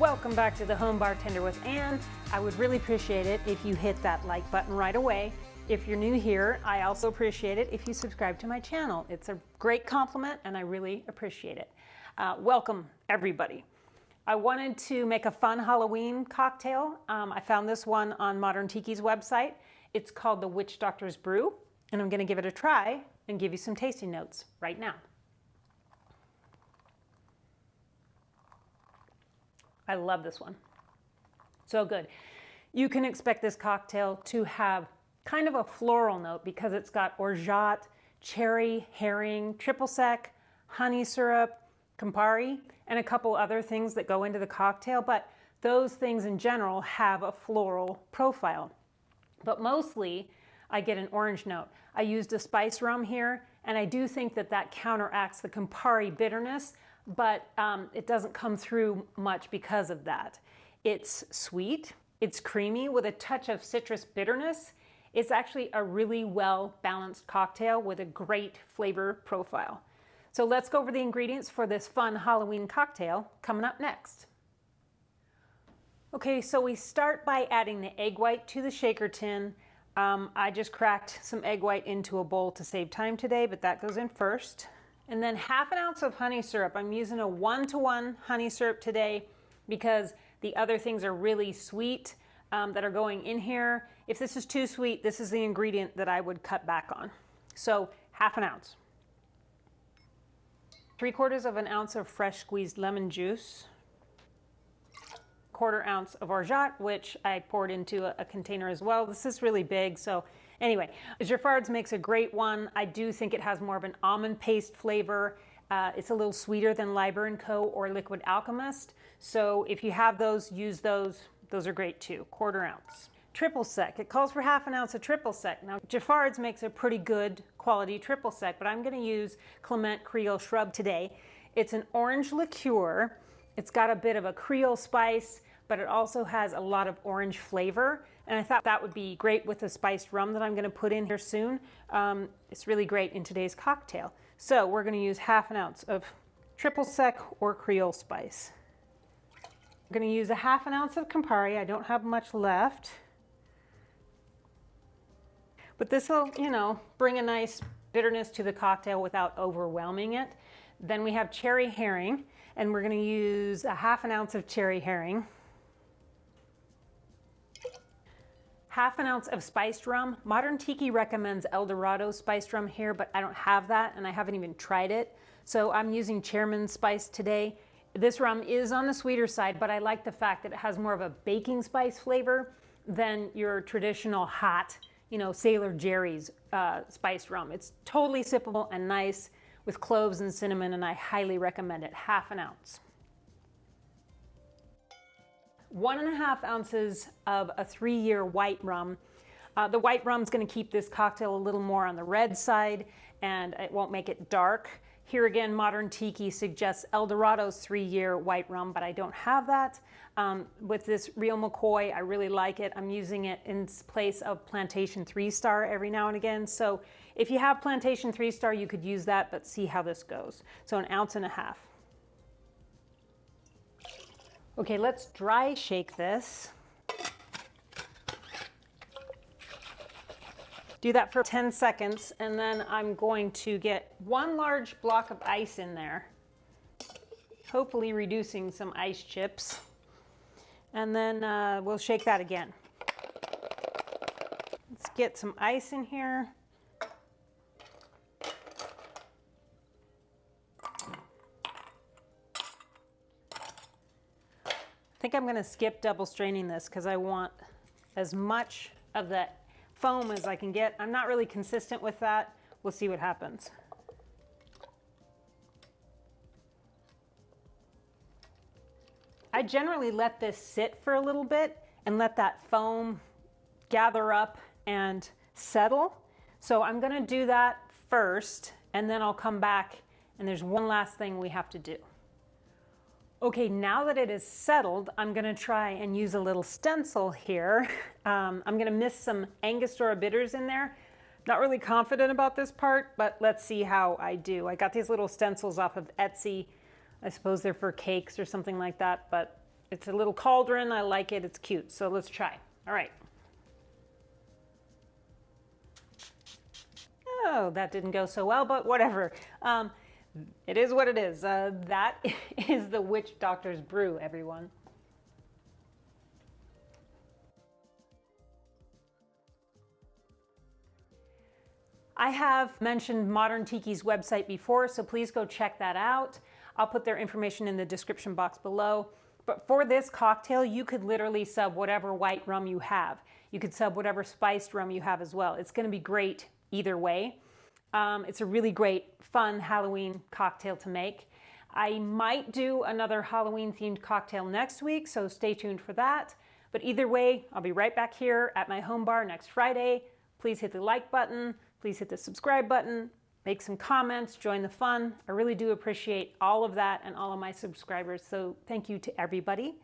Welcome back to the Home Bartender with Ann. I would really appreciate it if you hit that like button right away. If you're new here, I also appreciate it if you subscribe to my channel. It's a great compliment and I really appreciate it. Welcome everybody. I wanted to make a fun Halloween cocktail. I found this one on Modern Tiki's website. It's called the Witch Doctor's Brew, and I'm going to give it a try and give you some tasting notes right now. I love this one. So good. You can expect this cocktail to have kind of a floral note because it's got Orgeat, cherry, herring, triple sec, honey syrup, Campari, and a couple other things that go into the cocktail, but those things in general have a floral profile. But mostly I get an orange note. I used a spice rum here, and I do think that that counteracts the Campari bitterness, but it doesn't come through much because of that. It's sweet, it's creamy with a touch of citrus bitterness. It's actually a really well-balanced cocktail with a great flavor profile. So let's go over the ingredients for this fun Halloween cocktail coming up next. Okay, so we start by adding the egg white to the shaker tin. I just cracked some egg white into a bowl to save time today, but that goes in first. And then ½ ounce of honey syrup. I'm using a 1-to-1 honey syrup today because the other things are really sweet that are going in here. If this is too sweet, this is the ingredient that I would cut back on. So ½ ounce. 3/4 ounce of fresh squeezed lemon juice. 1/4 ounce of Orgeat, which I poured into a container as well. This is really big, so anyway, Giffard's makes a great one. I do think it has more of an almond paste flavor. It's a little sweeter than Liber & Co. or Liquid Alchemist. So if you have those, use those. Those are great too. 1/4 ounce. Triple sec. It calls for ½ ounce of triple sec. Now, Giffard's makes a pretty good quality triple sec, but I'm going to use Clement Creole Shrub today. It's an orange liqueur. It's got a bit of a Creole spice, but it also has a lot of orange flavor. And I thought that would be great with the spiced rum that I'm going to put in here soon. It's really great in today's cocktail. So we're going to use ½ ounce of triple sec or Creole spice. I'm going to use a ½ ounce of Campari. I don't have much left. But this will, bring a nice bitterness to the cocktail without overwhelming it. Then we have cherry herring, and we're going to use a ½ ounce of cherry herring. ½ ounce of spiced rum. Modern Tiki recommends El Dorado spiced rum here, but I don't have that and I haven't even tried it. So I'm using Chairman's Spice today. This rum is on the sweeter side, but I like the fact that it has more of a baking spice flavor than your traditional hot, Sailor Jerry's spiced rum. It's totally sippable and nice with cloves and cinnamon, and I highly recommend it. ½ ounce. 1½ ounces of a 3-year white rum. The white rum is going to keep this cocktail a little more on the red side and it won't make it dark. Here again, Modern Tiki suggests El Dorado's 3-year white rum, but I don't have that. With this Real McCoy, I really like it. I'm using it in place of Plantation 3-Star every now and again. So if you have Plantation 3-Star, you could use that, but see how this goes. So 1.5 ounces. Okay, let's dry shake this. Do that for 10 seconds, and then I'm going to get 1 large block of ice in there, hopefully reducing some ice chips. And then we'll shake that again. Let's get some ice in here. I think I'm going to skip double straining this because I want as much of that foam as I can get. I'm not really consistent with that. We'll see what happens. I generally let this sit for a little bit and let that foam gather up and settle. So I'm going to do that first, and then I'll come back, and there's one last thing we have to do. Okay, now that it is settled, I'm going to try and use a little stencil here. I'm going to miss some Angostura bitters in there. Not really confident about this part, but let's see how I do. I got these little stencils off of Etsy. I suppose they're for cakes or something like that, but It's a little cauldron. I like it. It's cute. So let's try. All right. Oh, that didn't go so well, but whatever. It is what it is. That is the Witch Doctor's Brew, everyone. I have mentioned Modern Tiki's website before, so please go check that out. I'll put their information in the description box below. But for this cocktail, you could literally sub whatever white rum you have. You could sub whatever spiced rum you have as well. It's going to be great either way. It's a really great, fun Halloween cocktail to make. I might do another Halloween-themed cocktail next week, so stay tuned for that. But either way, I'll be right back here at my home bar next Friday. Please hit the like button. Please hit the subscribe button, make some comments, join the fun. I really do appreciate all of that and all of my subscribers. So thank you to everybody.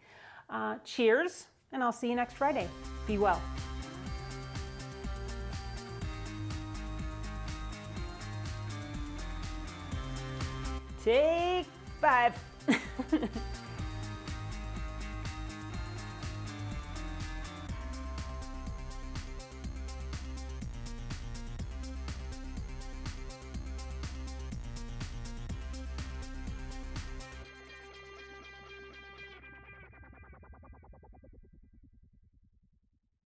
Cheers, and I'll see you next Friday. Be well. Take 5.